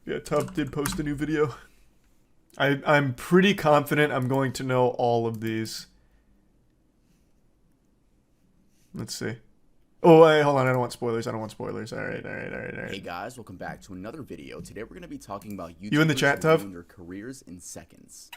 Yeah, Tub did post a new video. I'm pretty confident I'm going to know all of these. Let's see. Oh, wait, hold on. I don't want spoilers. All right. Hey guys, welcome back to another video. Today we're going to be talking about YouTubers You in the chat, Tub? ruining their careers in seconds.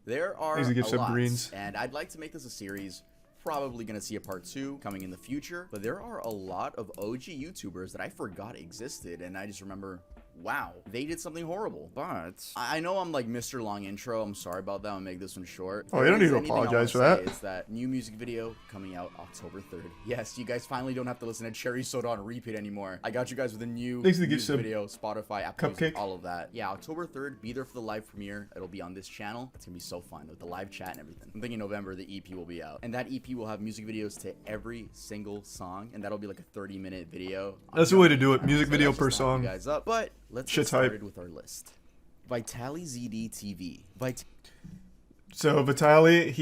There are Thanks to give a some lot, greens. and I'd like to make this a series. Probably going to see a part 2 coming in the future, but there are a lot of OG YouTubers that I forgot existed, and I just remember, wow, they did something horrible. But I know I'm like Mr. Long Intro. I'm sorry about that. I'll make this one short. Oh, you don't need to apologize for that. Is that new music video coming out October 3rd. Yes, you guys finally don't have to listen to Cherry Soda on repeat anymore. I got you guys with a new music video, Spotify, Apple Music, all of that. Yeah, October 3rd, be there for the live premiere. It'll be on this channel. It's gonna be so fun with the live chat and everything. I'm thinking November the EP will be out, and that EP will have music videos to every single song, and that'll be like a 30-minute video. That's the way to do it. Music video per song. You guys up, but let's get started with our list. Vitaly ZD TV. So Vitaly,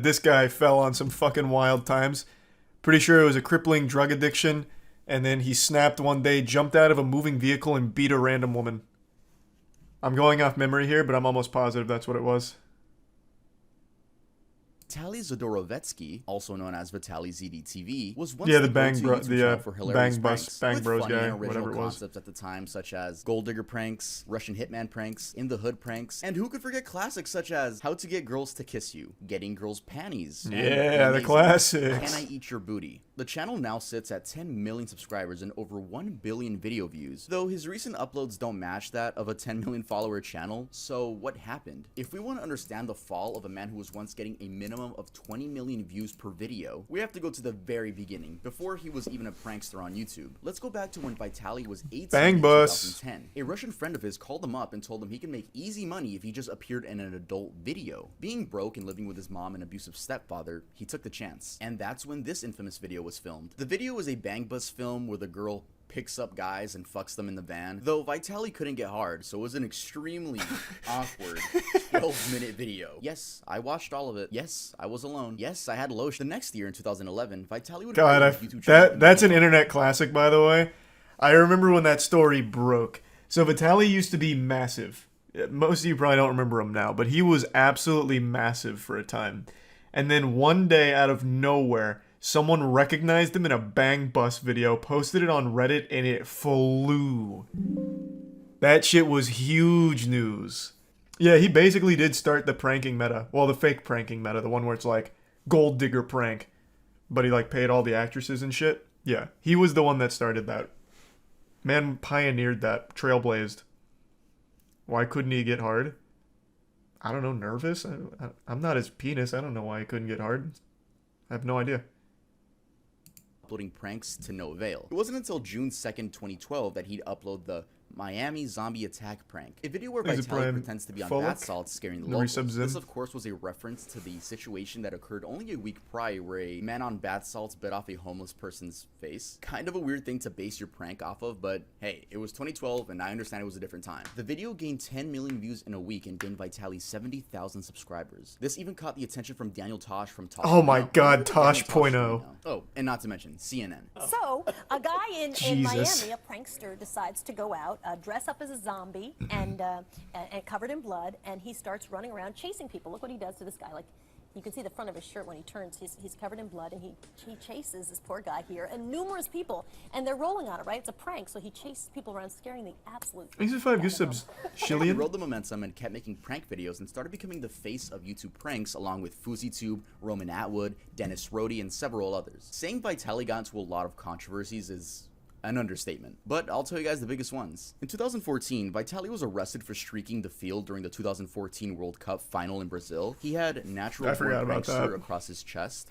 this guy fell on some fucking wild times. Pretty sure it was a crippling drug addiction, and then he snapped one day, jumped out of a moving vehicle, and beat a random woman. I'm going off memory here, but I'm almost positive that's what it was. Vitaly Zodorovetsky, also known as Vitaly ZD-TV, was once the Bang Bros guy, whatever it was. Concepts at the time, such as Gold Digger pranks, Russian Hitman pranks, In the Hood pranks, and who could forget classics such as How to Get Girls to Kiss You, Getting Girls Panties, yeah, the classics. Can I Eat Your Booty? The channel now sits at 10 million subscribers and over 1 billion video views, though his recent uploads don't match that of a 10 million follower channel. So what happened? If we want to understand the fall of a man who was once getting a minimum of 20 million views per video, we have to go to the very beginning, before he was even a prankster on YouTube. Let's go back to when Vitaly was 18 in 2010. A Russian friend of his called him up and told him he could make easy money if he just appeared in an adult video. Being broke and living with his mom and abusive stepfather, he took the chance. And that's when this infamous video was filmed. The video was a bang bus film where the girl picks up guys and fucks them in the van, though Vitaly couldn't get hard, so it was an extremely awkward 12-minute video. Yes, I watched all of it. Yes, I was alone. Yes, I had lotion. The next year in 2011, Vitaly would that's an internet classic, by the way. I remember when that story broke. So Vitaly used to be massive. Most of you probably don't remember him now, but he was absolutely massive for a time. And then one day, out of nowhere, someone recognized him in a Bang Bus video, posted it on Reddit, and it flew. That shit was huge news. Yeah, he basically did start the pranking meta. Well, the fake pranking meta, the one where it's like Gold Digger prank, but he like paid all the actresses and shit. Yeah, he was the one that started that. Man pioneered that, trailblazed. Why couldn't he get hard? I don't know, nervous? I'm not his penis. I don't know why he couldn't get hard. I have no idea. Uploading pranks to no avail. It wasn't until June 2nd, 2012 that he'd upload the Miami zombie attack prank, a video where Vitaly pretends to be on bath salts scaring the locals. This of course was a reference to the situation that occurred only a week prior where a man on bath salts bit off a homeless person's face. Kind of a weird thing to base your prank off of, but hey, it was 2012 and I understand it was a different time. The video gained 10 million views in a week and gained Vitaly 70,000 subscribers. This even caught the attention from Daniel Tosh from Tosh. Oh my god, Tosh.0. Oh, and not to mention CNN. So, a guy in Miami, a prankster, decides to go out, dress up as a zombie and covered in blood, and he starts running around chasing people. Look what he does to this guy. Like, you can see the front of his shirt when he turns. He's covered in blood, and he chases this poor guy here and numerous people, and they're rolling on it, right? It's a prank, so he chases people around, scaring the absolute. Thanks for 5 gift subs, He rode the momentum and kept making prank videos and started becoming the face of YouTube pranks, along with FouseyTube, Roman Atwood, Dennis Rohde, and several others. Saying Vitaly got into a lot of controversies is an understatement, but I'll tell you guys the biggest ones. In 2014, Vitaly was arrested for streaking the field during the 2014 World Cup final in Brazil. He had natural born prankster across his chest.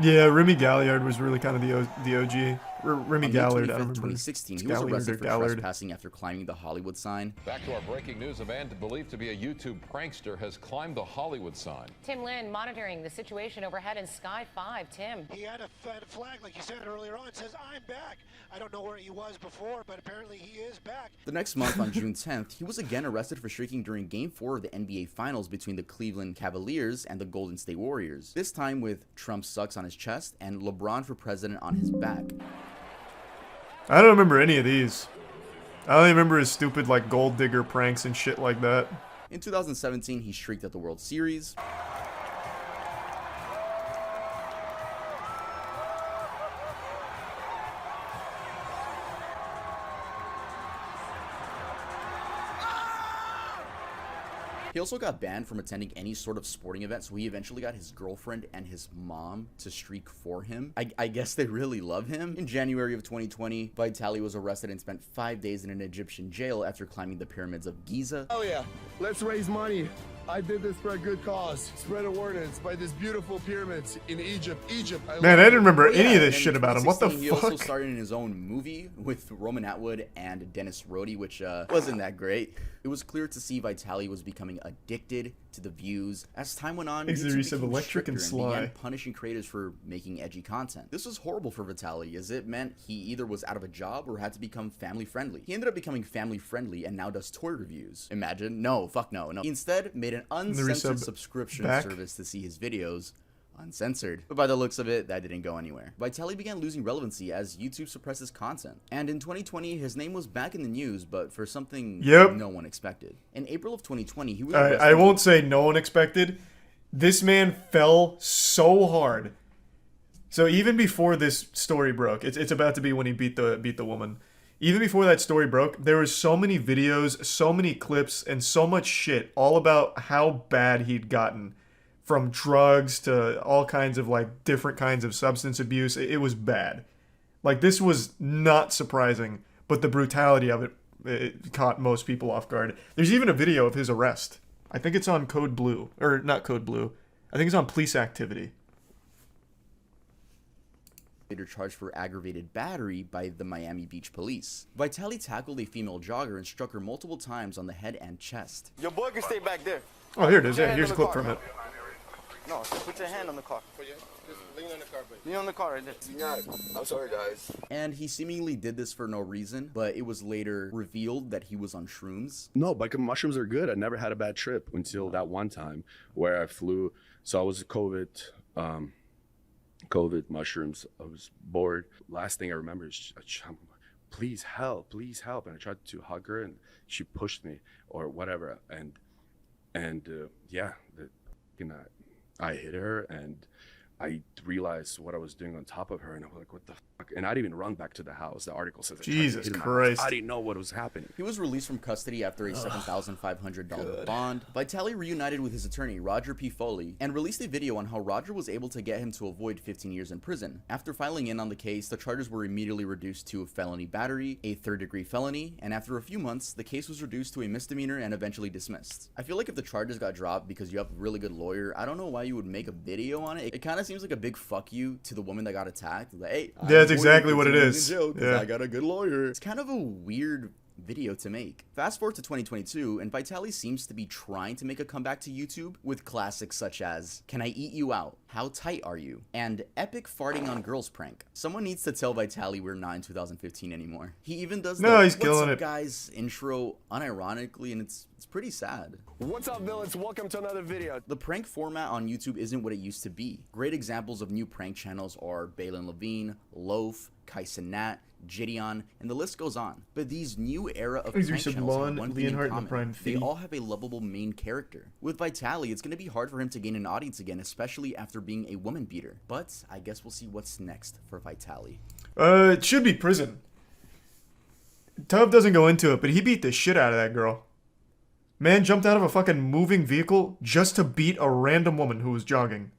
Yeah, Remy Galliard was really kind of the OG. Remy On May Gallard, 25th, I don't remember. 2016, he was Gallard arrested or for Gallard. trespassing after climbing the Hollywood sign. Back to our breaking news. A man believed to be a YouTube prankster has climbed the Hollywood sign. Tim Lynn monitoring the situation overhead in Sky 5. Tim. He had a flag, like you said earlier on, says, "I'm back." I don't know where he was before, but apparently he is back. The next month, on June 10th, he was again arrested for streaking during Game 4 of the NBA Finals between the Cleveland Cavaliers and the Golden State Warriors. This time with Trump sucks on his chest and LeBron for president on his back. I don't remember any of these. I only remember his stupid, like, gold digger pranks and shit like that. In 2017, he streaked at the World Series. He also got banned from attending any sort of sporting event, so he eventually got his girlfriend and his mom to streak for him. I guess they really love him. In January of 2020, Vitaly was arrested and spent 5 days in an Egyptian jail after climbing the pyramids of Giza. Oh yeah, let's raise money. I did this for a good cause. Spread awareness by this beautiful pyramids in Egypt. Man, I didn't remember Oh, yeah, any of this and shit in about him. What the 2016, He also fuck? starred in his own movie with Roman Atwood and Dennis Rhodey, which wasn't that great. It was clear to see Vitaly was becoming addicted to the views. As time went on, Makes the YouTube use of became electric and stricter began sly. punishing creators for making edgy content. This was horrible for Vitaly, as it meant he either was out of a job or had to become family friendly. He ended up becoming family friendly and now does toy reviews. Imagine? No, fuck no. He instead made an uncensored subscription back. service to see his videos uncensored. But by the looks of it, that didn't go anywhere. Vitaly began losing relevancy as YouTube suppressed his content. And in 2020, his name was back in the news, but for something no one expected. In April of 2020, he was arrested. I won't say no one expected. This man fell so hard. So even before this story broke, it's about to be when he beat the woman. Even before that story broke, there was so many videos, so many clips, and so much shit all about how bad he'd gotten. From drugs to all kinds of, like, different kinds of substance abuse. It was bad. Like, this was not surprising, but the brutality of it caught most people off guard. There's even a video of his arrest. I think it's on Code Blue. Or, not Code Blue. I think it's on Police Activity. Later charged for aggravated battery by the Miami Beach police. Vitaly tackled a female jogger and struck her multiple times on the head and chest. Your boy can stay back there. Oh, here it is. Yeah, here's a clip from it. No, put your hand on the car. Just lean on the car, baby. Lean on the car right there. Yeah, I'm sorry, guys. And he seemingly did this for no reason, but it was later revealed that he was on shrooms. No, but mushrooms are good. I never had a bad trip until that one time where I flew. So I was COVID mushrooms. I was bored. Last thing I remember is, please help. And I tried to hug her and she pushed me or whatever. I hit her and I realized what I was doing on top of her, and I was like, what the fuck? And I didn't even run back to the house. The article says, Jesus Christ. I didn't know what was happening. He was released from custody after a $7,500 bond. Vitaly reunited with his attorney, Roger P. Foley, and released a video on how Roger was able to get him to avoid 15 years in prison. After filing in on the case, the charges were immediately reduced to felony battery, a third-degree felony, and after a few months, the case was reduced to a misdemeanor and eventually dismissed. I feel like if the charges got dropped because you have a really good lawyer, I don't know why you would make a video on it. It kind of seems like a big fuck you to the woman that got attacked. Like, hey, yeah, that's exactly what it is. Yeah. I got a good lawyer. It's kind of a weird video to make. Fast forward to 2022, and Vitaly seems to be trying to make a comeback to YouTube with classics such as Can I Eat You Out? How Tight Are You? And Epic Farting on Girls prank. Someone needs to tell Vitaly we're not in 2015 anymore. He even does the he's killing What's up, it. guys intro unironically, and it's pretty sad. What's up, villains? Welcome to another video. The prank format on YouTube isn't what it used to be. Great examples of new prank channels are Balin Levine, Loaf, Kaisenat, Gideon, and the list goes on. But these new era of prank channels have one thing in common. They all have a lovable main character. With Vitaly, it's going to be hard for him to gain an audience again, especially after being a woman beater. But I guess we'll see what's next for Vitaly. It should be prison. Tub doesn't go into it, but he beat the shit out of that girl. Man jumped out of a fucking moving vehicle just to beat a random woman who was jogging.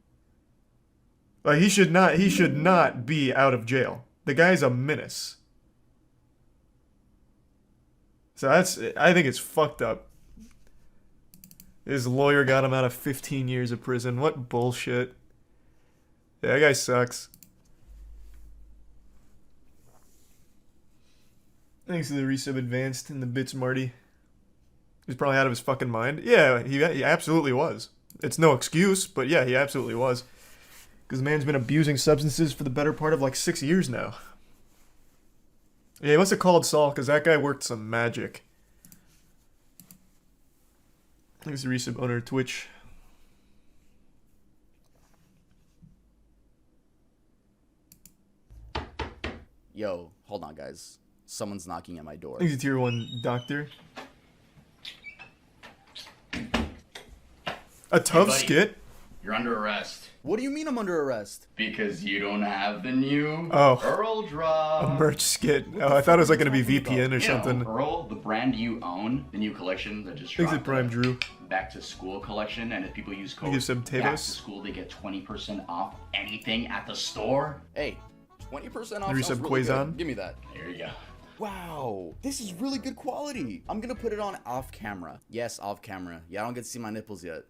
Like, he should not be out of jail. The guy's a menace. So I think it's fucked up. His lawyer got him out of 15 years of prison. What bullshit. Yeah, that guy sucks. Thanks to the resub advanced in the bits, Marty. He's probably out of his fucking mind. Yeah, he absolutely was. It's no excuse, but yeah, he absolutely was. Because the man's been abusing substances for the better part of like 6 years now. Yeah, he must have called Saul, because that guy worked some magic. Thanks to the resub owner of Twitch. Yo, hold on, guys. Someone's knocking at my door. Thanks to Tier 1 Doctor. A tough skit? You're under arrest. What do you mean I'm under arrest? Because you don't have the new Oh. Earl drop. A merch skit. Oh, I thought it was like going to be VPN or something. Earl, the brand you own, the new collection that just Thanks dropped. to Prime Drew. Back to school collection, and if people use code Give some back to Tavos. school, they get 20% off anything at the store. Hey, 20% off Resub sounds really Quazon. good. Give me that. Here you go. Wow, this is really good quality. I'm gonna put it on off camera. Yes, off camera. Yeah, I don't get to see my nipples yet.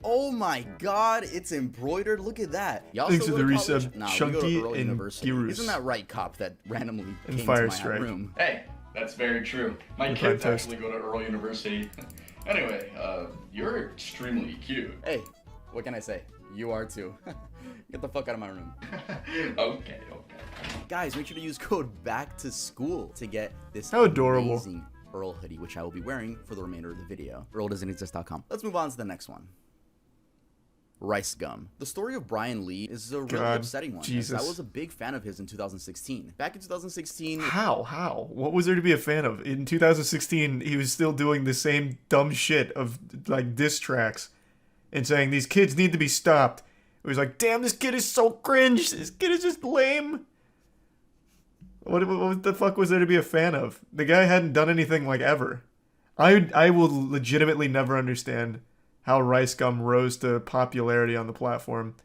Oh my god, it's embroidered. Look at that. Y'all Thanks still to go the to college? resub Nah, we go Chunky to Earl and University. Girus. Isn't that right, cop that randomly And came Fire to my Strike. room? Hey, that's very true. My Your kids contest. actually go to Earl University. Anyway, you're extremely cute. Hey, what can I say? You are too. Get the fuck out of my room. Okay. Guys, make sure to use code back to school to get this How adorable. amazing Earl hoodie, which I will be wearing for the remainder of the video. EarlDoesn'tExist.com. Let's move on to the next one. Rice gum. The story of Brian Lee is a really God, upsetting one. Jesus. I was a big fan of his in 2016. Back in 2016, How? What was there to be a fan of? In 2016, he was still doing the same dumb shit of, like, diss tracks. And saying, these kids need to be stopped. It was like, damn, this kid is so cringe. This kid is just lame. What the fuck was there to be a fan of? The guy hadn't done anything, like, ever. I will legitimately never understand how Rice Gum rose to popularity on the platform.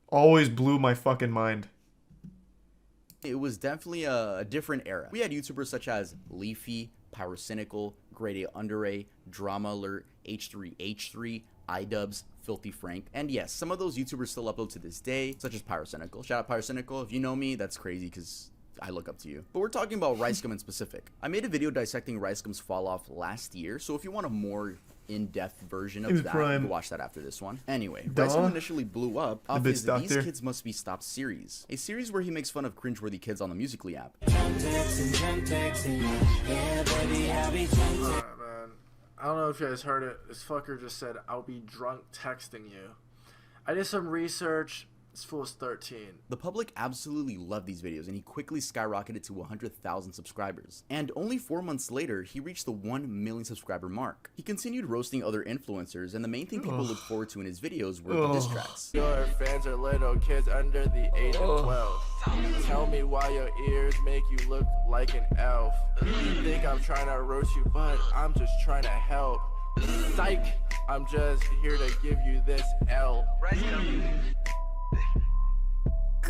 Always blew my fucking mind. it was definitely a different era. We had YouTubers such as Leafy, Pyrocynical, Grade A Under A, Drama Alert, H3H3, iDubbbz, Filthy Frank, and yes, some of those YouTubers still upload to this day, such as Pyrocynical. Shout out Pyrocynical. If you know me, that's crazy because I look up to you. But we're talking about Rice Gum in specific. I made a video dissecting Rice Gum's fall off last year, so if you want a more in-depth version of that, you can watch that after this one. Anyway, Rice Gum initially blew up off his These Kids Must Be Stopped series, a series where he makes fun of cringeworthy kids on the Musical.ly app. I don't know if you guys heard it. This fucker just said, I'll be drunk texting you. I did some research. This fool is 13. The public absolutely loved these videos, and he quickly skyrocketed to 100,000 subscribers. And only 4 months later, he reached the 1 million subscriber mark. He continued roasting other influencers, and the main thing people looked forward to in his videos were the diss tracks. Your fans are little kids under the age of 12. Tell me why your ears make you look like an elf. You think I'm trying to roast you, but I'm just trying to help. Psych! I'm just here to give you this L.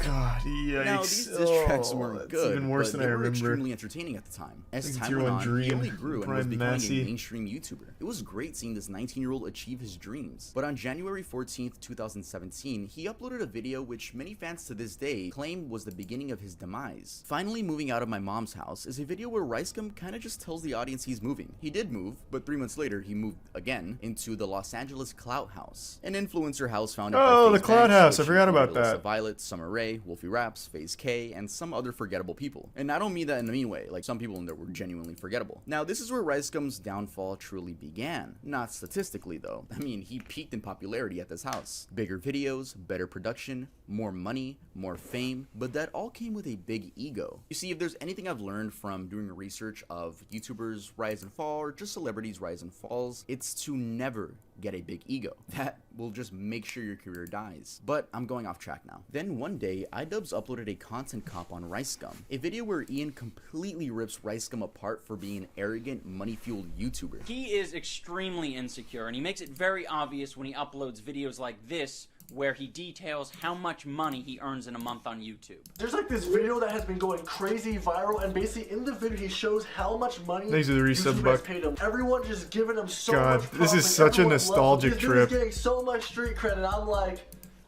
God, yikes. Now, these diss tracks weren't good, even worse but than they I were remember. extremely entertaining at the time. As Like time went on, he Dream, only grew and was Prime becoming Massey. a mainstream YouTuber. It was great seeing this 19-year-old achieve his dreams. But on January 14th, 2017, he uploaded a video which many fans to this day claim was the beginning of his demise. Finally Moving Out of My Mom's House is a video where Rice Gum kinda just tells the audience he's moving. He did move, but 3 months later he moved again into the Los Angeles Clout House, an influencer house founded by Oh, the FaZe Clout Banks, House. I which forgot about included Alyssa that. Violet, Summer Rae, Wolfie Raps, FaZe K, and some other forgettable people. And I don't mean that in a mean way, like some people in there were genuinely forgettable. Now, this is where Rice Gum's downfall truly began. Not statistically, though. I mean, he peaked in popularity at this house. Bigger videos, better production, more money, more fame, but that all came with a big ego. You see, if there's anything I've learned from doing research of YouTubers' rise and fall, or just celebrities' rise and falls, it's to never get a big ego. That will just make sure your career dies. But I'm going off track now. Then one day, iDubbbz uploaded a content cop on Rice Gum, a video where Ian completely rips Rice Gum apart for being an arrogant, money-fueled YouTuber. He is extremely insecure, and he makes it very obvious when he uploads videos like this, where he details how much money he earns in a month on YouTube. There's like this video that has been going crazy viral, and basically in the video he shows how much money Thanks to the resub YouTube has buck. paid him. Everyone just giving him so God, much this is props, such a everyone loves him. nostalgic This dude trip. is getting so much street credit. I'm like,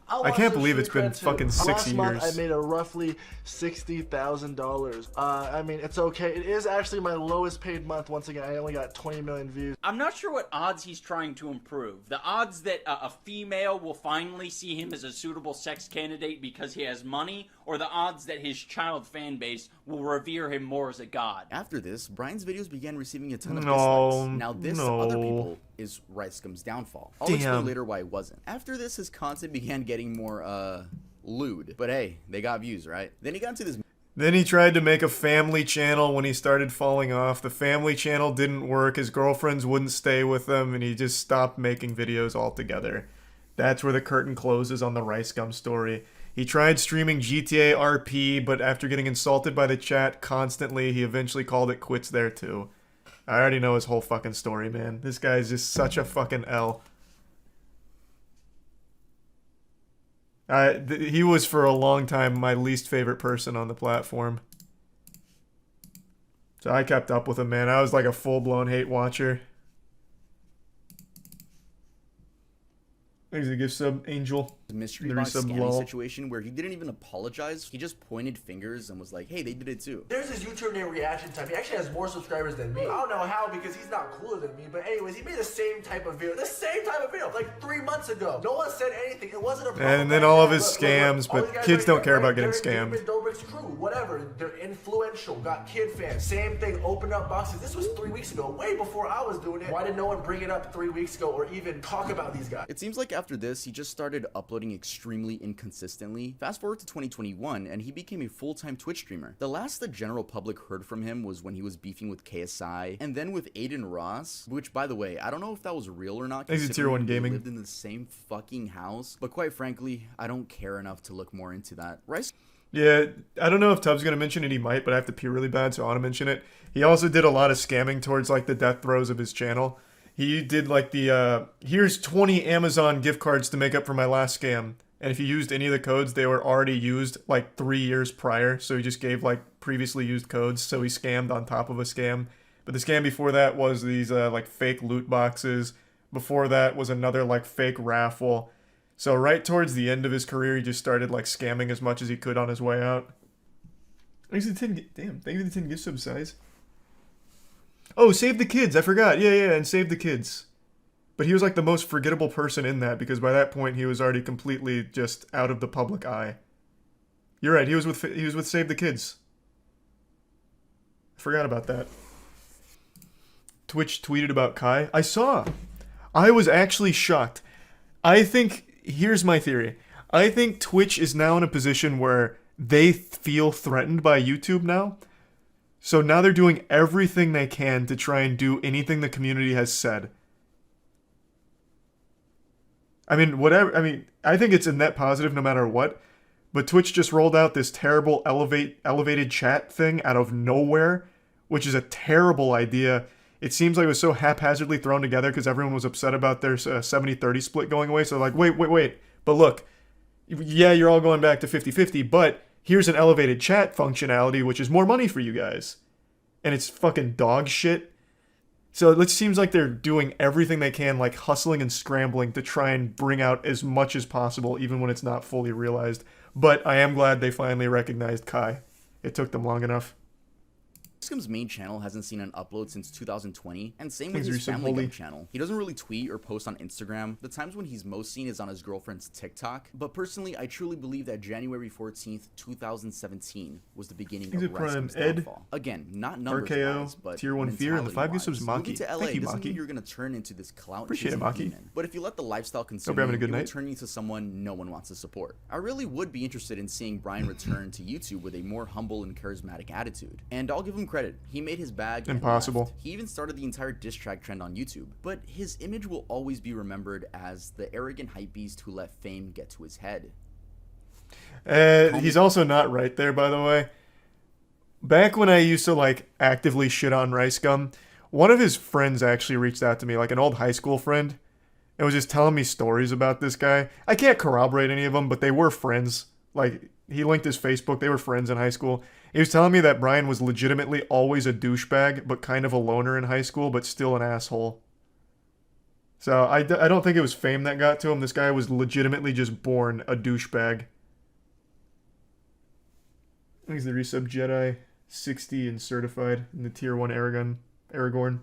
I can't believe it's been fucking 6 Last month I years. made a roughly $60,000. I mean, it's okay. It is actually my lowest paid month. Once again, I only got 20 million views. I'm not sure what odds he's trying to improve. The odds that a female will finally see him as a suitable sex candidate because he has money, or the odds that his child fan base will revere him more as a god. After this, Brian's videos began receiving a ton of No, dislikes. Now this, no. other people, is RiceGum's downfall. I'll explain later why it wasn't. After this, his content began getting more, lewd. But hey, they got views, right? Then he got into this... Then he tried to make a family channel when he started falling off. The family channel didn't work. His girlfriends wouldn't stay with him, and he just stopped making videos altogether. That's where the curtain closes on the RiceGum story. He tried streaming GTA RP, but after getting insulted by the chat constantly, he eventually called it quits there too. I already know his whole fucking story, man. This guy's just such a fucking L. He was for a long time my least favorite person on the platform. So I kept up with him, man. I was like a full-blown hate watcher. Thanks for the gift sub, Angel. mystery box scanning situation where he didn't even apologize. He just pointed fingers and was like, hey, they did it too. There's this YouTuber named Reaction Time. He actually has more subscribers than me. I don't know how because he's not cooler than me. But anyways, he made the same type of video. Like 3 months ago. No one said anything. It wasn't a problem. And then all of his scams, but kids don't care about getting scammed. Dobrik's crew, whatever. They're influential. Got kid fans. Same thing. Open up boxes. This was 3 weeks ago. Way before I was doing it. Why did no one bring it up 3 weeks ago or even talk about these guys? It seems like after this, he just started uploading extremely inconsistently. Fast forward to 2021, and he became a full-time Twitch streamer. The last the general public heard from him was when he was beefing with KSI, and then with Aiden Ross, which, by the way, I don't know if that was real or not. Thanks to Tier 1 Gaming. Lived in the same fucking house, but quite frankly, I don't care enough to look more into that. Rice. Yeah, I don't know if Tubbs gonna mention it. He might, but I have to pee really bad, so I want to mention it. He also did a lot of scamming towards like the death throes of his channel. He did like the here's 20 Amazon gift cards to make up for my last scam. And if you used any of the codes, they were already used like 3 years prior. So he just gave like previously used codes. So he scammed on top of a scam. But the scam before that was these like fake loot boxes. Before that was another like fake raffle. So right towards the end of his career, he just started like scamming as much as he could on his way out. Thanks for the 10, damn, thank you for the 10 gift sub size. Oh, Save the Kids, I forgot. Yeah, and Save the Kids. But he was like the most forgettable person in that because by that point he was already completely just out of the public eye. You're right, he was with Save the Kids. I forgot about that. Twitch tweeted about Kai. I saw. I was actually shocked. I think, here's my theory. I think Twitch is now in a position where they feel threatened by YouTube now. So now they're doing everything they can to try and do anything the community has said. I mean, whatever. I mean, I think it's a net positive no matter what. But Twitch just rolled out this terrible elevated chat thing out of nowhere, which is a terrible idea. It seems like it was so haphazardly thrown together because everyone was upset about their 70-30 split going away. So like, wait. But look, yeah, you're all going back to 50-50, but here's an elevated chat functionality, which is more money for you guys. And it's fucking dog shit. So it seems like they're doing everything they can, like hustling and scrambling to try and bring out as much as possible, even when it's not fully realized. But I am glad they finally recognized Kai. It took them long enough. Scum's main channel hasn't seen an upload since 2020, and same with his Family Guy channel. He doesn't really tweet or post on Instagram. The times when he's most seen is on his girlfriend's TikTok. But personally, I truly believe that January 14th, 2017 was the beginning of Scum's downfall. Again, not numbers-wise, but Tier 1 Fear, and the 5 gift subs Maki. Moving to LA Thank you, doesn't mean Maki. you're gonna turn into this Appreciate it, Maki. demon. But if you let the lifestyle consume Hope you're having a you, good it will night. turn you into someone no one wants to support. I really would be interested in seeing Brian return to YouTube with a more humble and charismatic attitude. And I'll give him credit. He made his bag. Impossible. Left. He even started the entire diss track trend on YouTube. But his image will always be remembered as the arrogant hypebeast who let fame get to his head. He's also not right there, by the way. Back when I used to like actively shit on RiceGum, one of his friends actually reached out to me, like an old high school friend, and was just telling me stories about this guy. I can't corroborate any of them, but they were friends. Like, he linked his Facebook. They were friends in high school. He was telling me that Brian was legitimately always a douchebag, but kind of a loner in high school, but still an asshole. So I don't think it was fame that got to him. This guy was legitimately just born a douchebag. He's the resub Jedi, 60 and certified in the tier 1 Aragorn.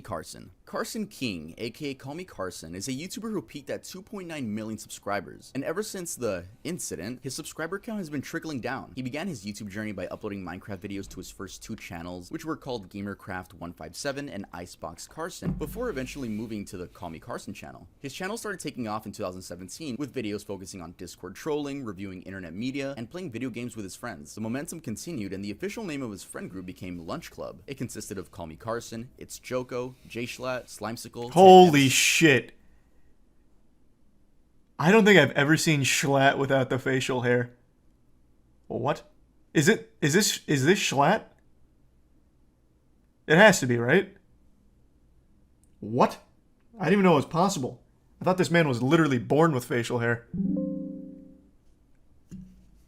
Carson. Carson King, aka Call Me Carson, is a YouTuber who peaked at 2.9 million subscribers, and ever since the incident, his subscriber count has been trickling down. He began his YouTube journey by uploading Minecraft videos to his first 2 channels, which were called GamerCraft157 and Icebox Carson, before eventually moving to the Call Me Carson channel. His channel started taking off in 2017, with videos focusing on Discord trolling, reviewing internet media, and playing video games with his friends. The momentum continued, and the official name of his friend group became Lunch Club. It consisted of Call Me Carson, It's Joko, Jay Schlatt, Slimesicle. Holy shit. I don't think I've ever seen Schlatt without the facial hair. What? Is this Schlatt? It has to be, right? What? I didn't even know it was possible. I thought this man was literally born with facial hair.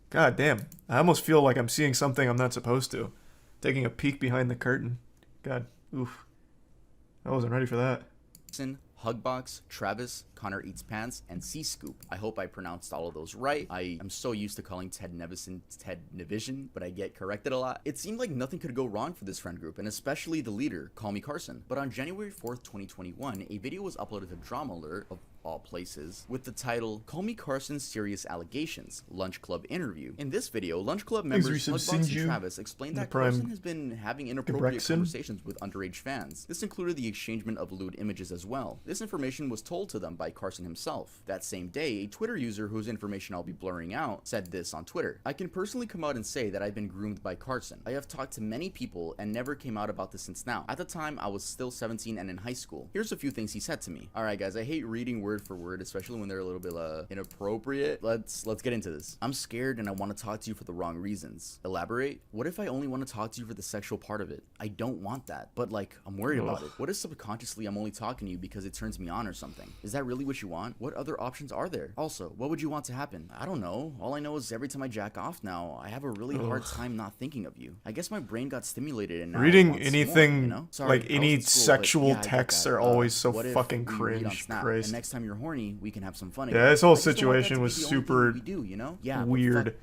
God damn. I almost feel like I'm seeing something I'm not supposed to. Taking a peek behind the curtain. God. Oof. I wasn't ready for that. Hugbox, Travis, Connor Eats Pants, and C-Scoop. I hope I pronounced all of those right. I am so used to calling Ted Nevison Ted Nevision, but I get corrected a lot. It seemed like nothing could go wrong for this friend group, and especially the leader, Call Me Carson. But on January 4th, 2021, a video was uploaded to Drama Alert, of all places, with the title, Call Me Carson's Serious Allegations, Lunch Club Interview. In this video, Lunch Club members Hugbox and Travis explained that Carson has been having inappropriate conversations with underage fans. This included the exchangement of lewd images as well. This information was told to them by Carson himself. That same day, a Twitter user whose information I'll be blurring out said this on Twitter. I can personally come out and say that I've been groomed by Carson. I have talked to many people and never came out about this since now. At the time, I was still 17 and in high school. Here's a few things he said to me. Alright guys, I hate reading word for word, especially when they're a little bit inappropriate. Let's get into this. I'm scared and I want to talk to you for the wrong reasons. Elaborate? What if I only want to talk to you for the sexual part of it? I don't want that, but like, I'm worried about it. What if subconsciously I'm only talking to you because it turns me on or something? Is that really what you want? What other options are there? Also, what would you want to happen? I don't know. All I know is every time I jack off now, I have a really hard time not thinking of you. I guess my brain got stimulated and now reading it anything more, you know? Sorry, like any sexual texts are always so what if fucking we read on cringe. Snap, Christ. and next time you're horny, we can have some fun. Yeah, this whole I just don't want that to situation be was the only thing super we do, you know? Yeah, weird.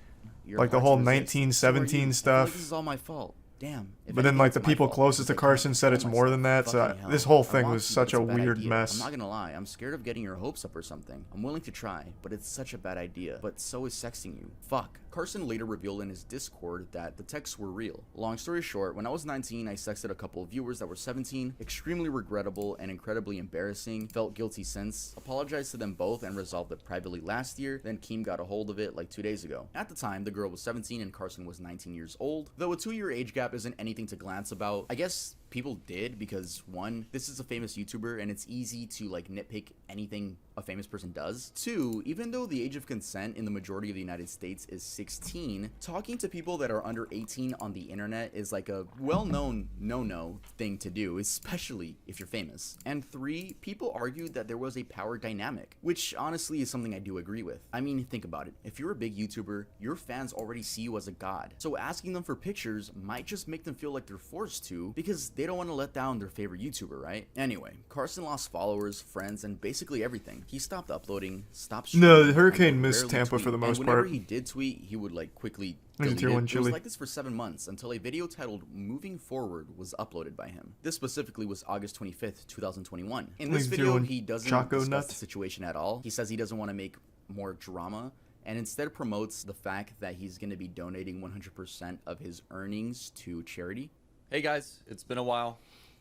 You're Like the hard whole to resist. 1917 I feel like stuff. this is all my fault. Damn. If But then anything, like it's the my people fault, closest to because I can't Carson said it's control more than that. myself. So Fucking hell. this whole I thing want was to, such but a it's bad weird idea. mess. I'm not gonna lie. I'm scared of getting your hopes up or something. I'm willing to try, but it's such a bad idea. But so is sexting you. Fuck. Carson later revealed in his Discord that the texts were real. Long story short, when I was 19, I sexted a couple of viewers that were 17. Extremely regrettable and incredibly embarrassing. Felt guilty since. Apologized to them both and resolved it privately last year. Then Keem got a hold of it like 2 days ago. At the time, the girl was 17 and Carson was 19 years old. Though a 2-year age gap isn't anything to glance about, I guess people did because, one, this is a famous YouTuber and it's easy to like nitpick anything a famous person does. 2, even though the age of consent in the majority of the United States is 16, talking to people that are under 18 on the internet is like a well-known no-no thing to do, especially if you're famous. And 3, people argued that there was a power dynamic, which honestly is something I do agree with. I mean, think about it. If you're a big YouTuber, your fans already see you as a god. So asking them for pictures might just make them feel like they're forced to because they don't want to let down their favorite YouTuber, right? Anyway, Carson lost followers, friends, and basically everything. He stopped uploading, stopped streaming. No, the hurricane and would missed rarely Tampa tweet. for the most and whenever part. he did tweet, he would like quickly There's a delete tier it. 1 It was chili. like this for 7 months until a video titled Moving Forward was uploaded by him. This specifically was August 25th, 2021. In this There's a tier video, 1 he doesn't Choco discuss nut. the situation at all. He says he doesn't want to make more drama and instead promotes the fact that he's going to be donating 100% of his earnings to charity. Hey guys, it's been a while.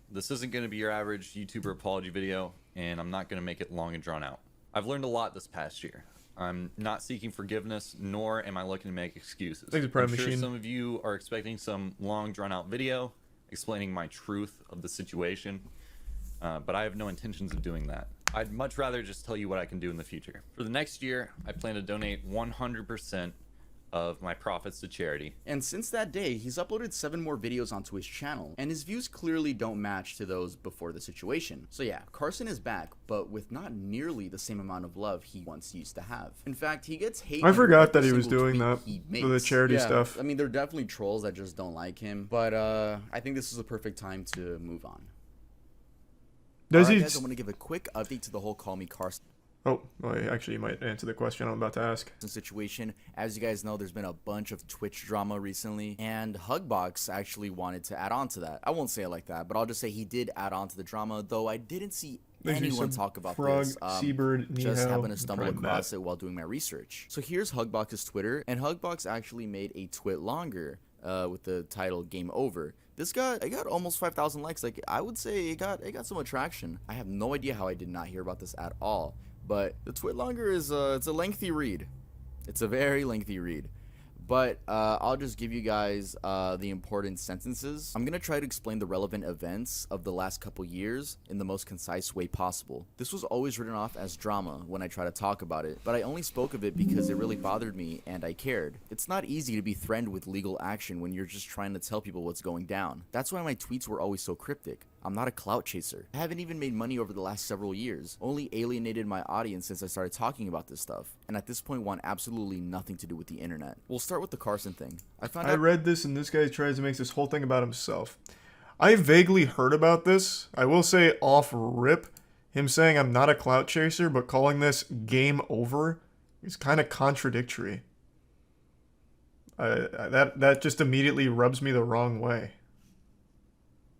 This isn't going to be your average YouTuber apology video, and I'm not going to make it long and drawn out. I've learned a lot this past year. I'm not seeking forgiveness, nor am I looking to make excuses. Thanks, Prime I'm sure Machine. some of you are expecting some long drawn out video explaining my truth of the situation, but I have no intentions of doing that. I'd much rather just tell you what I can do in the future. For the next year, I plan to donate 100% of my profits to charity. And since that day, he's uploaded 7 more videos onto his channel, and his views clearly don't match to those before the situation. So yeah, Carson is back, but with not nearly the same amount of love he once used to have. In fact, he gets hate. I forgot under that he every was single doing tweet that he for the makes. charity Yeah, stuff. I mean, there are definitely trolls that just don't like him, but I think this is a perfect time to move on. Does Alright he? guys, I want to give a quick update to the whole Call Me Carson Oh, well, actually, you might answer the question I'm about to ask. situation. As you guys know, there's been a bunch of Twitch drama recently, and Hugbox actually wanted to add on to that. I won't say it like that, but I'll just say he did add on to the drama, though I didn't see anyone talk about Frog, this. Seabird, Just Nihao, happened to stumble Prime across Matt. it while doing my research. So here's Hugbox's Twitter, and Hugbox actually made a twit longer with the title Game Over. This got almost 5,000 likes. Like, I would say it got some attraction. I have no idea how I did not hear about this at all. But the twit longer is it's a lengthy read. It's a very lengthy read. But I'll just give you guys the important sentences. I'm gonna try to explain the relevant events of the last couple years in the most concise way possible. This was always written off as drama when I try to talk about it, but I only spoke of it because it really bothered me and I cared. It's not easy to be threatened with legal action when you're just trying to tell people what's going down. That's why my tweets were always so cryptic. I'm not a clout chaser. I haven't even made money over the last several years, only alienated my audience since I started talking about this stuff, and at this point want absolutely nothing to do with the internet. We'll start with the Carson thing. I read this, and this guy tries to make this whole thing about himself. I vaguely heard about this. I will say off rip, him saying I'm not a clout chaser, but calling this game over is kind of contradictory. That just immediately rubs me the wrong way.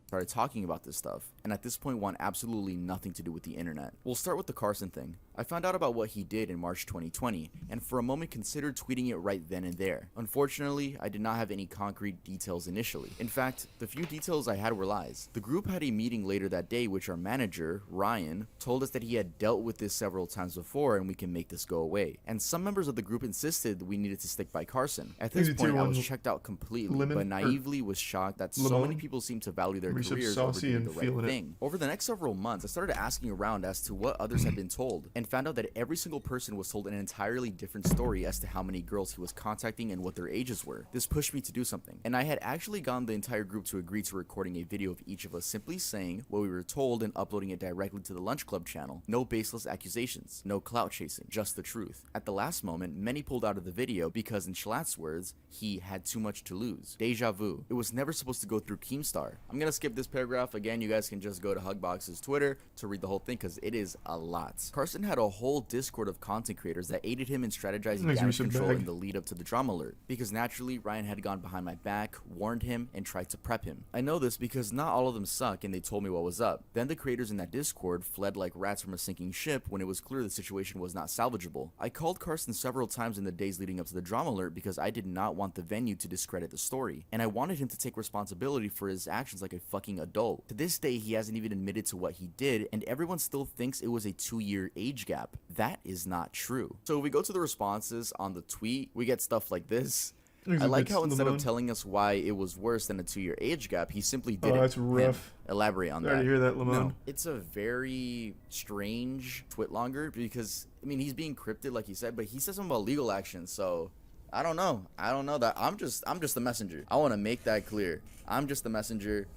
Started talking about this stuff, and at this point want absolutely nothing to do with the internet. We'll start with the Carson thing. I found out about what he did in March 2020, and for a moment considered tweeting it right then and there. Unfortunately, I did not have any concrete details initially. In fact, the few details I had were lies. The group had a meeting later that day, which our manager, Ryan, told us that he had dealt with this several times before and we can make this go away. And some members of the group insisted we needed to stick by Carson. At this point, I was checked out completely, but naively was shocked that so many people seemed to value their careers over doing the right thing. Over the next several months, I started asking around as to what others had been told, and found out that every single person was told an entirely different story as to how many girls he was contacting and what their ages were. This pushed me to do something, and I had actually gotten the entire group to agree to recording a video of each of us simply saying what we were told and uploading it directly to the Lunch Club channel. No baseless accusations, no clout chasing, just the truth. At the last moment, many pulled out of the video because, in Schlatt's words, he had too much to lose. Deja vu. It was never supposed to go through Keemstar. I'm gonna skip this paragraph. Again, you guys can just go to Hugbox's Twitter to read the whole thing because it is a lot. Carson had a whole Discord of content creators that aided him in strategizing damage control in the lead up to the drama alert, because naturally Ryan had gone behind my back, warned him, and tried to prep him. I know this because not all of them suck and they told me what was up. Then the creators in that Discord fled like rats from a sinking ship when it was clear the situation was not salvageable. I called Carson several times in the days leading up to the drama alert because I did not want the venue to discredit the story, and I wanted him to take responsibility for his actions like a fucking adult. To this day, he hasn't even admitted to what he did, and everyone still thinks it was a 2-year age gap. That is not true. So we go to the responses on the tweet, we get stuff like this. I like how instead of telling us why it was worse than a 2-year age gap, he simply didn't. Oh, that's rough. Elaborate on that. Sorry to hear that, Lamone. No, it's a very strange twit longer because, I mean, he's being cryptid like he said, but he said something about legal action, so I don't know. I don't know that. I'm just the messenger. I want to make that clear. I'm just the messenger,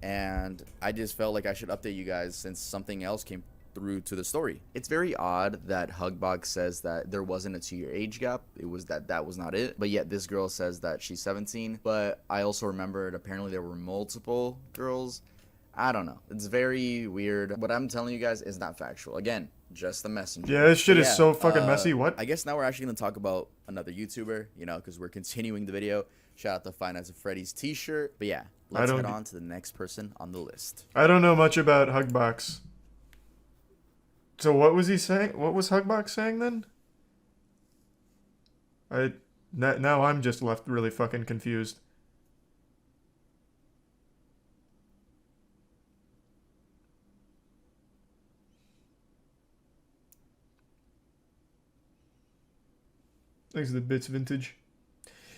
and I just felt like I should update you guys since something else came through to the story. It's very odd that Hugbox says that there wasn't a 2-year age gap. It was that was not it. But yet this girl says that she's 17. But I also remembered apparently there were multiple girls. I don't know. It's very weird. What I'm telling you guys is not factual. Again, just the messenger. Yeah, this shit is so fucking messy. What? I guess now we're actually going to talk about another YouTuber, you know, because we're continuing the video. Shout out to Five Nights at Freddy's t-shirt. But yeah, let's head on to the next person on the list. I don't know much about Hugbox. So what was he saying? What was Hugbox saying then? Now I'm just left really fucking confused. Thanks to the bits, Vintage.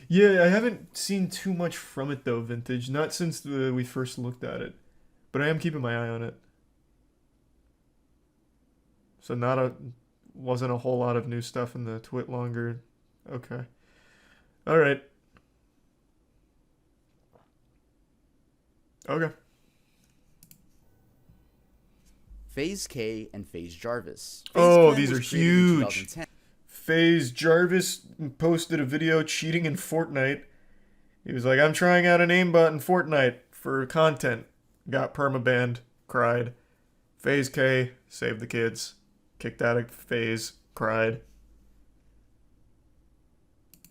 Yeah, I haven't seen too much from it though, Vintage. Not since we first looked at it, but I am keeping my eye on it. So wasn't a whole lot of new stuff in the twit longer. Okay. All right. Okay. FaZe K and FaZe Jarvis. Oh, these are huge. FaZe Jarvis posted a video cheating in Fortnite. He was like, I'm trying out an aimbot in Fortnite for content. Got permabanned. Cried. FaZe K saved the kids. Kicked out of FaZe. Cried.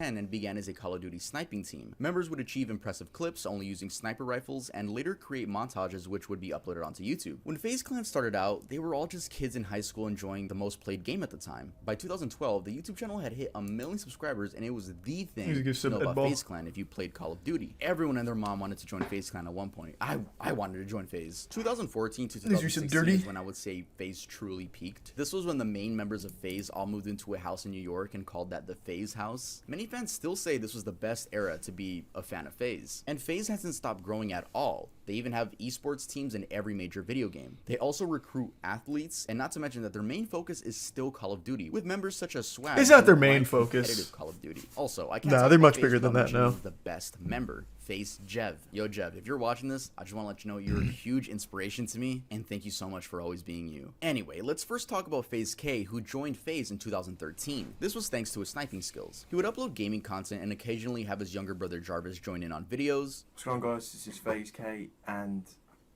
And began as a Call of Duty sniping team. Members would achieve impressive clips only using sniper rifles and later create montages which would be uploaded onto YouTube. When FaZe Clan started out, they were all just kids in high school enjoying the most played game at the time. By 2012, the YouTube channel had hit 1 million subscribers and it was the thing to know about FaZe Clan if you played Call of Duty. Everyone and their mom wanted to join FaZe Clan at one point. I wanted to join FaZe. 2014 to 2016 is when I would say FaZe truly peaked. This was when the main members of FaZe all moved into a house in New York and called that the FaZe house. Many fans still say this was the best era to be a fan of FaZe. And FaZe hasn't stopped growing at all. They even have esports teams in every major video game. They also recruit athletes, and not to mention that their main focus is still Call of Duty, with members such as Swag. It's not their main focus. Call of Duty. Also, I can't Nah, they're much bigger than that now. The best member, FaZe Jev. Yo, Jev, if you're watching this, I just want to let you know you're a huge inspiration to me, and thank you so much for always being you. Anyway, let's first talk about FaZe K, who joined FaZe in 2013. This was thanks to his sniping skills. He would upload gaming content and occasionally have his younger brother Jarvis join in on videos. What's going on, guys? This is FaZe K, and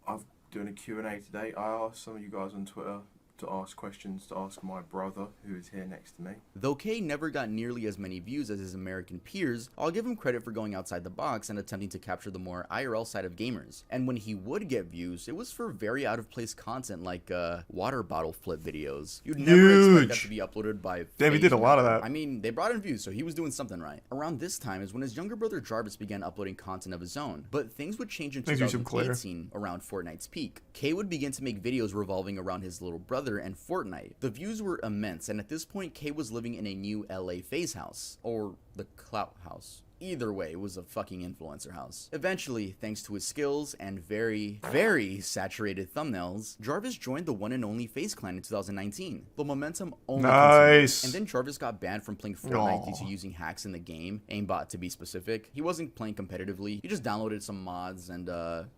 I'm doing a Q&A today. I asked some of you guys on Twitter to ask questions to ask my brother, who is here next to me. Though K never got nearly as many views as his American peers, I'll give him credit for going outside the box and attempting to capture the more IRL side of gamers. And when he would get views, it was for very out of place content like water bottle flip videos. You'd never expect that to be uploaded by Damn, he did a lot of that. I mean, they brought in views, so he was doing something right. Around this time is when his younger brother Jarvis began uploading content of his own, but things would change in 2018 around Fortnite's peak. K would begin to make videos revolving around his little brother and Fortnite. The views were immense, and at this point, K was living in a new LA FaZe house, or the Clout house. Either way, it was a fucking influencer house. Eventually, thanks to his skills and very, very saturated thumbnails, Jarvis joined the one and only FaZe Clan in 2019. The momentum only continued. And then Jarvis got banned from playing Fortnite due to using hacks in the game, aimbot to be specific. He wasn't playing competitively, he just downloaded some mods and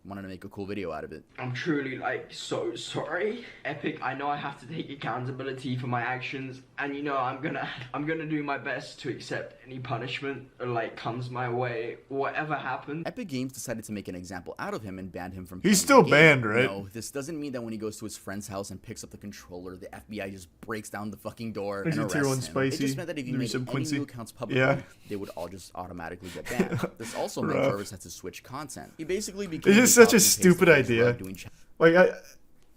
wanted to make a cool video out of it. I'm truly so sorry. Epic, I know I have to take accountability for my actions, and you know I'm gonna do my best to accept any punishment or comes my way, whatever happens. Epic Games decided to make an example out of him and banned him from He's still banned, right? No, this doesn't mean that when he goes to his friend's house and picks up the controller, the FBI just breaks down the fucking door and arrests him. Spicy. It just meant that if he made any new accounts publicly, they would all just automatically get banned. This also meant Jarvis had to switch content. He basically became It's just such a stupid idea. Like,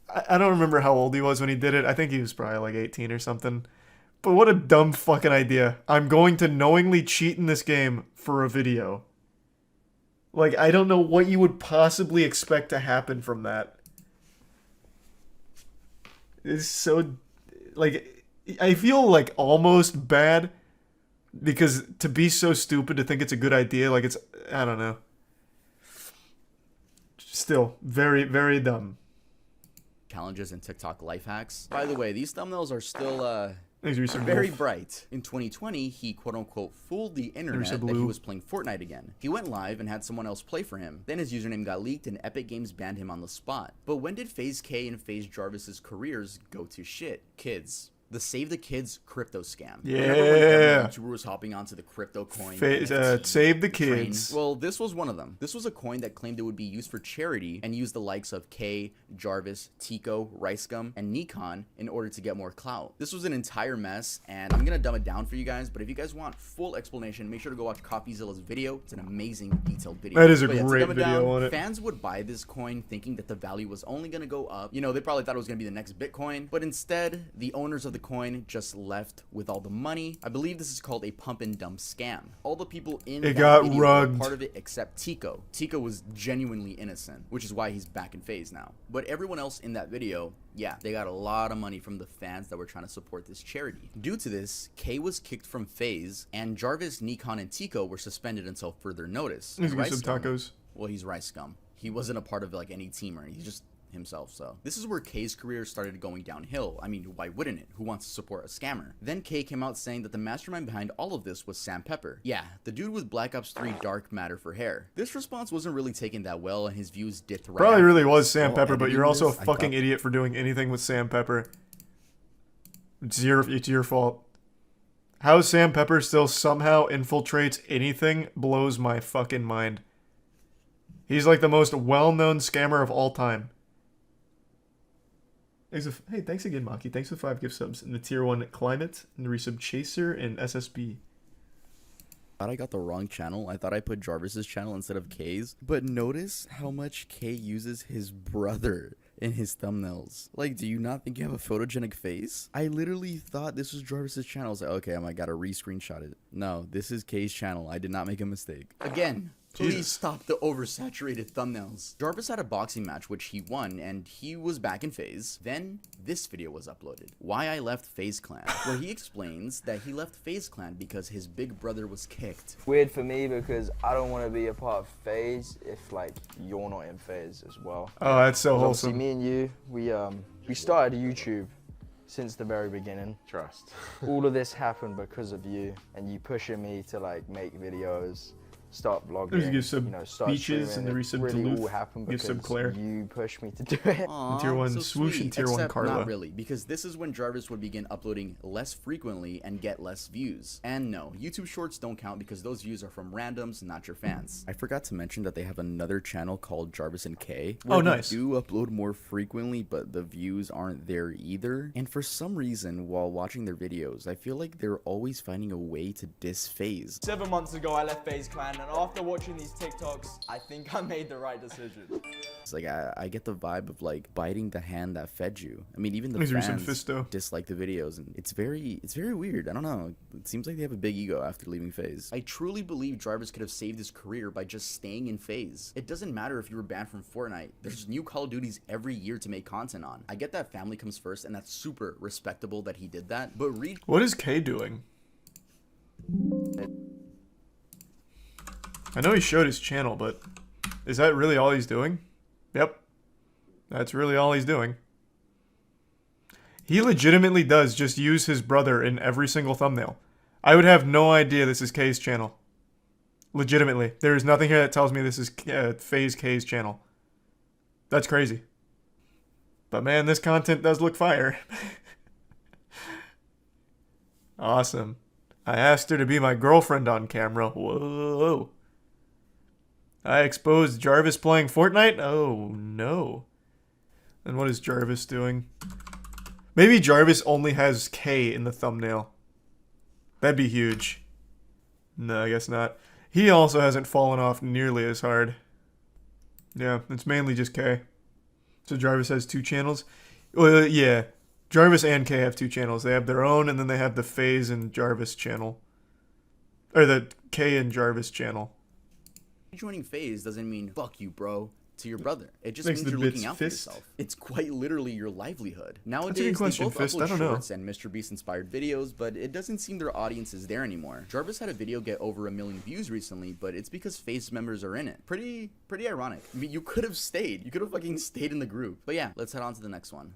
I don't remember how old he was when he did it. I think he was probably like 18 or something. But what a dumb fucking idea. I'm going to knowingly cheat in this game for a video. Like, I don't know what you would possibly expect to happen from that. It's so... Like, I feel like almost bad. Because to be so stupid to think it's a good idea, like it's... I don't know. Still, very, very dumb. Challenges and TikTok life hacks. By the way, these thumbnails are still, Mr. very Wolf. bright. In 2020, he quote-unquote fooled the internet that he was playing Fortnite again. He went live and had someone else play for him. Then his username got leaked and Epic Games banned him on the spot. But when did FaZe K and FaZe Jarvis's careers go to shit? Kids. The Save the Kids crypto scam. Yeah. YouTuber was hopping onto the crypto coin. Save the Kids. Well, this was one of them. This was a coin that claimed it would be used for charity and used the likes of K, Jarvis, Tico, Ricegum, and Nikon in order to get more clout. This was an entire mess, and I'm gonna dumb it down for you guys, but if you guys want full explanation, make sure to go watch CoffeeZilla's video. It's an amazing, detailed video. That is a great video on it. Fans would buy this coin thinking that the value was only gonna go up. You know, they probably thought it was gonna be the next Bitcoin, but instead, the owners of the coin just left with all the money. I believe this is called a pump and dump scam. All the people in that video were part of it except Tico. Tico was genuinely innocent, which is why he's back in FaZe now. But everyone else in that video, yeah, they got a lot of money from the fans that were trying to support this charity. Due to this, K was kicked from FaZe, and Jarvis, Nikon, and Tico were suspended until further notice. He's got some tacos. Well, he's Ricegum. He wasn't a part of any team or anything. He's just himself. So this is where K's career started going downhill. I mean, why wouldn't it? Who wants to support a scammer? Then K came out saying that the mastermind behind all of this was Sam Pepper. Yeah, the dude with Black Ops 3 dark matter for hair. This response wasn't really taken that well, and his views dipped right Probably after. really was Sam Pepper, but you're also a fucking idiot for doing anything with Sam Pepper. It's your fault. How Sam Pepper still somehow infiltrates anything blows my fucking mind. He's like the most well-known scammer of all time. Hey, thanks again, Maki. Thanks for the 5 gift subs. And the tier 1 Climate, and the resub Chaser, and SSB. Thought I got the wrong channel. I thought I put Jarvis's channel instead of Kay's. But notice how much Kay uses his brother in his thumbnails. Like, do you not think you have a photogenic face? I literally thought this was Jarvis's channel. I was like, okay, I gotta re-screenshot it. No, this is Kay's channel. I did not make a mistake. Again, please stop the oversaturated thumbnails. Jarvis had a boxing match which he won, and he was back in FaZe. Then this video was uploaded. Why I left FaZe Clan, where he explains that he left FaZe Clan because his big brother was kicked. Weird for me because I don't want to be a part of FaZe if like you're not in FaZe as well. Oh, that's so 'Cause wholesome. obviously, me and you, we started YouTube since the very beginning. Trust. All of this happened because of you and you pushing me to like make videos, start vlogging, There's a gift sub start Beaches streaming. and the It resub really Duluth. all happened Gift because sub Claire. you pushed me to do it. Aww, tier 1 so Swoosh sweet. and tier 1 Except Carla. Not really, because this is when Jarvis would begin uploading less frequently and get less views. And no, YouTube Shorts don't count because those views are from randoms, not your fans. I forgot to mention that they have another channel called Jarvis and K. Oh, nice. They do upload more frequently, but the views aren't there either. And for some reason, while watching their videos, I feel like they're always finding a way to diss FaZe. 7 months ago, I left FaZe Clan, and after watching these TikToks, I think I made the right decision. It's like I get the vibe of like biting the hand that fed you. I mean, even the He's recent fans Fisto. dislike the videos, and it's very weird. I don't know. It seems like they have a big ego after leaving FaZe. I truly believe Jarvis could have saved his career by just staying in FaZe. It doesn't matter if you were banned from Fortnite. There's new Call of Duties every year to make content on. I get that family comes first, and that's super respectable that he did that. But What is K doing? I know he showed his channel, but is that really all he's doing? Yep. That's really all he's doing. He legitimately does just use his brother in every single thumbnail. I would have no idea this is K's channel. Legitimately. There is nothing here that tells me this is FaZe K's channel. That's crazy. But man, this content does look fire. Awesome. I asked her to be my girlfriend on camera. Whoa. I exposed Jarvis playing Fortnite? Oh, no. And what is Jarvis doing? Maybe Jarvis only has K in the thumbnail. That'd be huge. No, I guess not. He also hasn't fallen off nearly as hard. Yeah, it's mainly just K. So Jarvis has 2 channels? Well, yeah. Jarvis and K have 2 channels. They have their own, and then they have the FaZe and Jarvis channel. Or the K and Jarvis channel. joining FaZe doesn't mean fuck you, bro, to your brother. It just Thanks means to you're looking Bits out for Fist. yourself. It's quite literally your livelihood. That's a Nowadays, good question, they both Fist. I upload don't know. shorts and Mr. Beast inspired videos, but it doesn't seem their audience is there anymore. Jarvis had a video get over 1 million views recently, but it's because FaZe members are in it. Pretty ironic. I mean, you could have stayed. You could have fucking stayed in the group. But yeah, let's head on to the next one.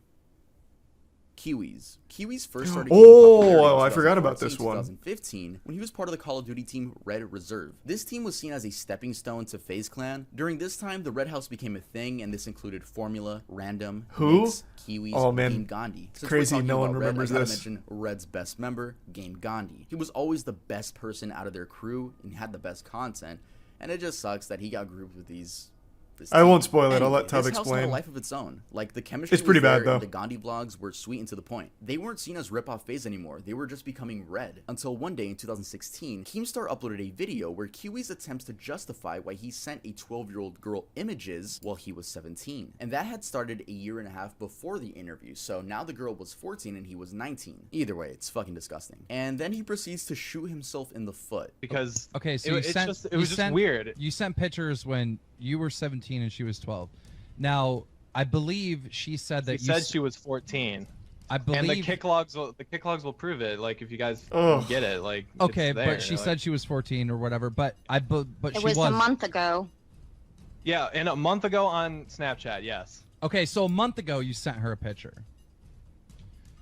Kiwis. Kiwis first started getting popularity in I forgot about this 2014, one. 2015 when he was part of the Call of Duty team Red Reserve. This team was seen as a stepping stone to FaZe Clan. During this time, the Red House became a thing, and this included Formula, Random, Who? Nyx, Kiwis, Oh, man. Game Gandhi. Since Crazy we're talking no one about Red, remembers I gotta this. mention Red's best member, Game Gandhi. He was always the best person out of their crew and had the best content, and it just sucks that he got grouped with this I won't team. spoil it. I'll Anyway, let Tub this house had explain. a life of its own. Like, the chemistry It's pretty was bad, there, though. and the Gandhi vlogs were sweet and to the point. They weren't seen as rip-off FaZe anymore. They were just becoming Red. Until one day in 2016, Keemstar uploaded a video where Kiwis attempts to justify why he sent a 12-year-old girl images while he was 17. And that had started a year and a half before the interview, so now the girl was 14 and he was 19. Either way, it's fucking disgusting. And then he proceeds to shoot himself in the foot. Because okay, so it was just weird. You sent pictures when you were 17 and she was 12. Now, I believe she said that She said she was 14. I believe. And the kick logs will prove it. Like, if you guys Ugh. get it, like, Okay, it's there, but she like- said she was 14 or whatever. But but It she was a month ago. Yeah, and a month ago on Snapchat, yes. Okay, so a month ago you sent her a picture.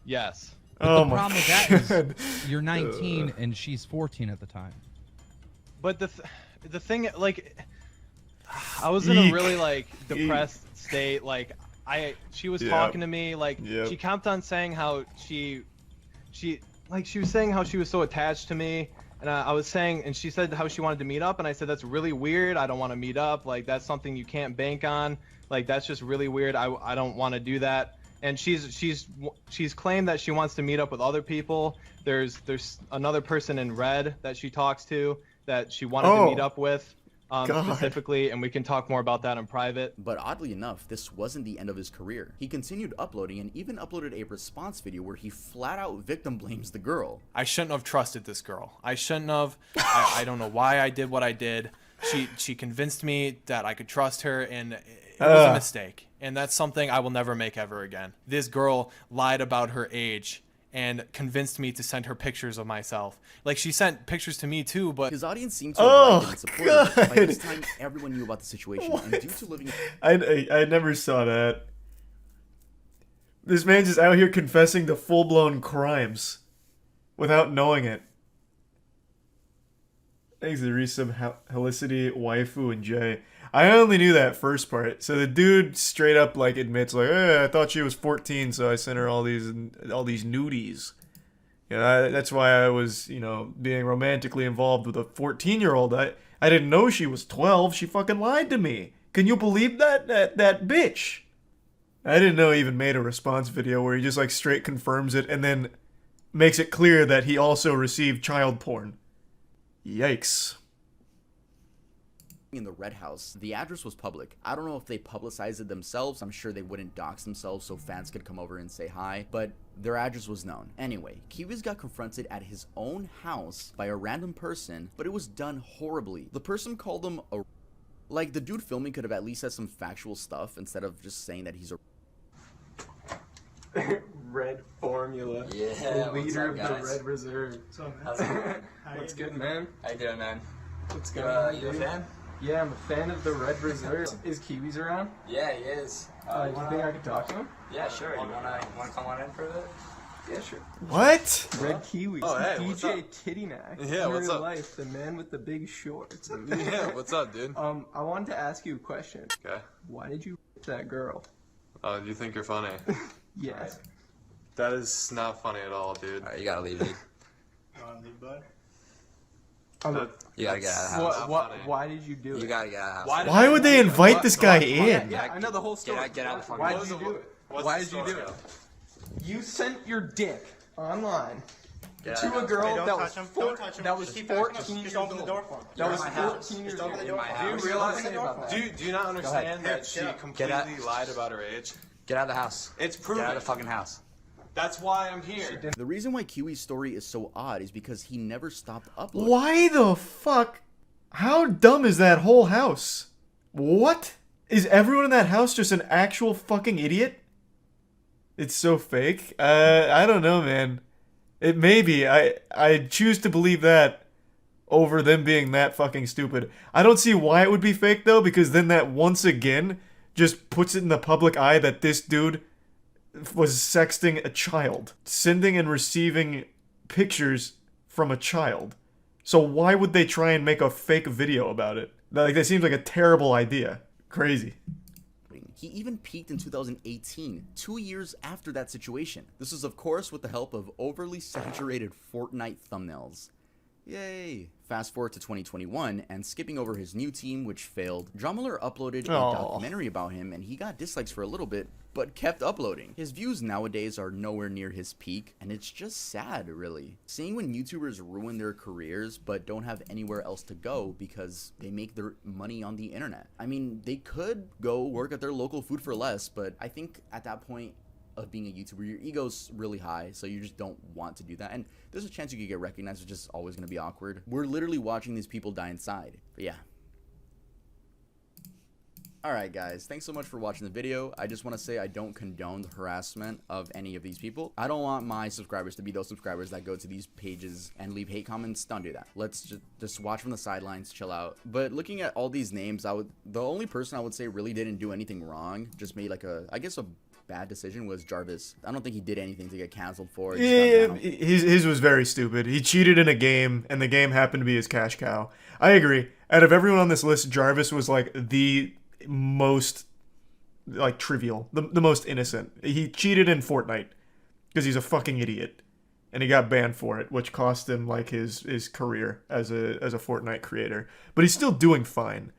Yes. But Oh the my problem with that God. is you're 19 and she's 14 at the time. But the thing, like, I was in a Eek. really, like, depressed state. Like, she was Yep. talking to me, like, Yep. she kept on saying how she was saying how she was so attached to me. And I was saying, and she said how she wanted to meet up, and I said, that's really weird. I don't want to meet up. Like, that's something you can't bank on. Like, that's just really weird. I don't want to do that. and she's claimed that she wants to meet up with other people. There's another person in red that she talks to that she wanted to meet up with. Specifically, and we can talk more about that in private. But oddly enough, this wasn't the end of his career. He continued uploading and even uploaded a response video where he flat out victim blames the girl. I shouldn't have trusted this girl. I shouldn't have. I don't know why I did what I did. She convinced me that I could trust her, and it was a mistake. And that's something I will never make ever again. This girl lied about her age and convinced me to send her pictures of myself. Like, she sent pictures to me too, but his audience seemed to have liked and supported him. By this time, everyone knew about the situation, and due to living... I never saw that. This man's just out here confessing to full-blown crimes without knowing it. Thanks to resub Helicity, Waifu, and Jay. I only knew that first part. So the dude straight up like admits like, I thought she was 14, so I sent her all these nudies. You know, that's why I was, you know, being romantically involved with a 14-year-old. I didn't know she was 12. She fucking lied to me. Can you believe that? That bitch. I didn't know he even made a response video where he just like straight confirms it and then makes it clear that he also received child porn. Yikes. In the red house. The address was public. I don't know if they publicized it themselves. I'm sure they wouldn't dox themselves so fans could come over and say hi, but their address was known. Anyway, Kiwis got confronted at his own house by a random person, but it was done horribly. The person called him a... Like, the dude filming could have at least said some factual stuff instead of just saying that he's a... Red Formula. Yeah, the leader up, of the Red Reserve. What's good, man? How you doing, man? What's going on? You a fan? Yeah, I'm a fan of the Red Reserve. Is Kiwis around? Yeah, he is. Do you think I could talk to him? Yeah, sure. You wanna come on in for a bit? Yeah, sure. What? Red Kiwis. Oh, hey, what's DJ up? Titty Mac. Yeah, in what's real up? life, the man with the big shorts. Yeah, what's up, dude? I wanted to ask you a question. Okay. Why did you that girl? Oh, do you think you're funny? Yes. That is not funny at all, dude. Alright, you gotta leave, dude. You want to leave, bud? You gotta get out of the house. Why did you do it? You gotta get out of the house. Why would they invite this guy in? Yeah, I know the whole story. Get out of the fucking Why house. did you do it? Why did you do it? You sent your dick online to a girl that was 14 years old. That was 14 years old. Do you realize? Do you not understand that she completely lied about her age? Get out of the house. It's proven. Get out of the fucking house. That's why I'm here. The reason why Kiwi's story is so odd is because he never stopped uploading. Why the fuck? How dumb is that whole house? What? Is everyone in that house just an actual fucking idiot? It's so fake. I don't know, man. It may be. I choose to believe that over them being that fucking stupid. I don't see why it would be fake, though, because then that once again just puts it in the public eye that this dude was sexting a child. Sending and receiving pictures from a child. So why would they try and make a fake video about it? Like, that seems like a terrible idea. Crazy. He even peaked in 2018, 2 years after that situation. This was, of course, with the help of overly saturated Fortnite thumbnails. Yay! Fast forward to 2021, and skipping over his new team, which failed, Drumler uploaded a documentary about him, and he got dislikes for a little bit, but kept uploading. His views nowadays are nowhere near his peak, and it's just sad, really. Seeing when YouTubers ruin their careers, but don't have anywhere else to go because they make their money on the internet. I mean, they could go work at their local Food for Less, but I think at that point of being a YouTuber, your ego's really high, so you just don't want to do that. And there's a chance you could get recognized, which is always going to be awkward. We're literally watching these people die inside. But yeah. Alright guys, thanks so much for watching the video. I just want to say I don't condone the harassment of any of these people. I don't want my subscribers to be those subscribers that go to these pages and leave hate comments. Don't do that. Let's just watch from the sidelines, chill out. But looking at all these names, the only person I would say really didn't do anything wrong, just made like I guess a bad decision, was Jarvis. I don't think he did anything to get canceled for it. Yeah, his was very stupid. He cheated in a game, and the game happened to be his cash cow. I agree. Out of everyone on this list, Jarvis was like the most like trivial, the most innocent. He cheated in Fortnite because he's a fucking idiot, and he got banned for it, which cost him like his career as a Fortnite creator. But he's still doing fine.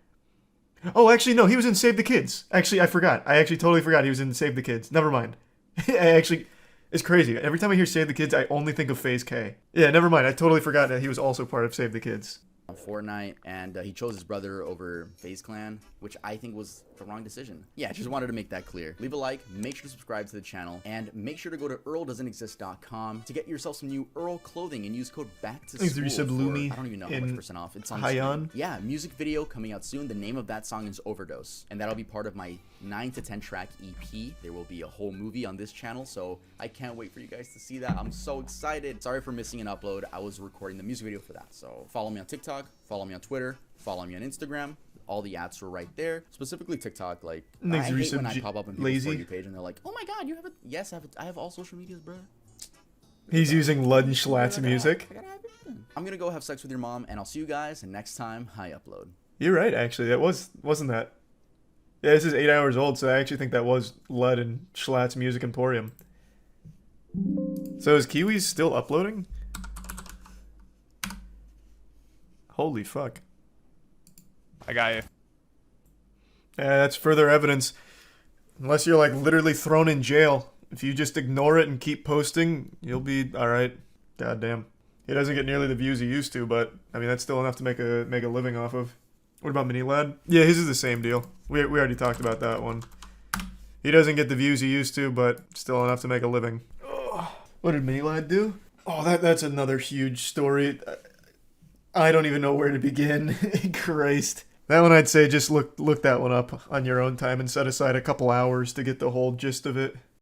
Oh, actually, no, he was in Save the Kids. Actually, I forgot. I actually totally forgot he was in Save the Kids. Never mind. I actually, it's crazy. Every time I hear Save the Kids, I only think of FaZe K. Yeah, never mind. I totally forgot that he was also part of Save the Kids. On Fortnite, and he chose his brother over FaZe Clan, which I think was the wrong decision. Yeah, I just wanted to make that clear. Leave a like, make sure to subscribe to the channel, and make sure to go to earldoesn'texist.com to get yourself some new Earl clothing and use code BACKTOSCHOOL for, I don't even know how much percent off. It's on the screen. Yeah, music video coming out soon. The name of that song is Overdose, and that'll be part of my 9 to 10 track EP. There will be a whole movie on this channel, so I can't wait for you guys to see that. I'm so excited. Sorry for missing an upload. I was recording the music video for that. So follow me on TikTok, follow me on Twitter, follow me on Instagram. All the ads were right there. Specifically TikTok. Like, I hate when I pop up on people's For You page and they're like, "Oh my God, you have a..." Yes, I have all social medias, bro. He's using Lud and Schlatt's music. I'm gonna go have sex with your mom, and I'll see you guys next time I upload. You're right, actually. That wasn't that. Yeah, this is 8 hours old, so I actually think that was Lud and Schlatt's Music Emporium. So is Kiwi's still uploading? Holy fuck. I got you. Yeah, that's further evidence. Unless you're like literally thrown in jail. If you just ignore it and keep posting, you'll be alright. Goddamn. He doesn't get nearly the views he used to, but I mean that's still enough to make a living off of. What about Mini Lad? Yeah, his is the same deal. We already talked about that one. He doesn't get the views he used to, but still enough to make a living. Oh, what did Mini Lad do? Oh, that's another huge story. I don't even know where to begin. Christ. That one I'd say just look that one up on your own time and set aside a couple hours to get the whole gist of it.